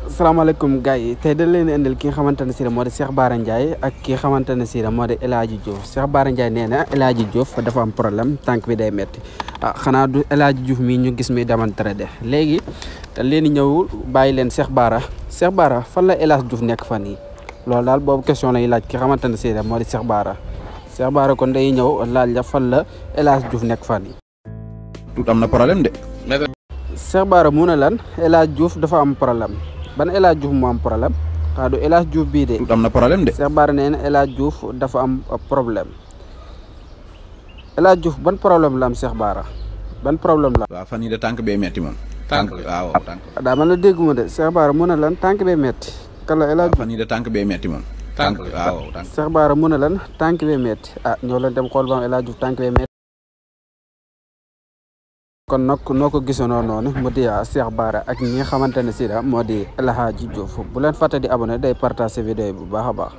salaamaaleykum gars yi tey dañ leen indil ki nga xamante ne si moo di Cheikh Bara Ndiaye ak ki nga xamante ne si moo di El Hadji Diouf Cheikh Bara Ndiaye nee na El Hadji Diouf dafa am problème tànk bi day metti xanaa du El Hadji Diouf mii ñu gis muy démontré de léegi te leen di ñëw bàyyi leen Cheikh Bara fan la El Hadji Diouf nekk fan yi loolu daal boobu question lay laaj ki xamante ne si moo di Cheikh Bara kon day ñëw laaj la fan la El Hadji Diouf nekk fan yi. tout am na problème de. Cheikh Bara mu ne lan El Hadji Diouf dafa am problème. ban El Hadji Diouf moo am problème xanaa du El Hadji Diouf bii de. tout am na problème de. Cheikh Bara nee na El Hadji Diouf dafa am problème El Hadji Diouf ban problème la am Cheikh Bara ban problème la. waaw fan yii de tànk bee metti moom. tànk waaw tànk. daa man la dégguma de Cheikh Bara mu ne lan tànk bee metti kan la El Hadji Diouf fan yii de tànk bee metti moom. tànk waaw tànk. Cheikh Bara mu ne lan tànk bee metti ñoo leen dem xool ba am El Hadji Diouf tànk bee metti kon nag noo ko gisandoo noonu mu di Cheikh Bara ak ñi nga xamante ne si moo di El Hadji Diouf bu leen fàtte di abonné day partager vidéo bu baax a baax.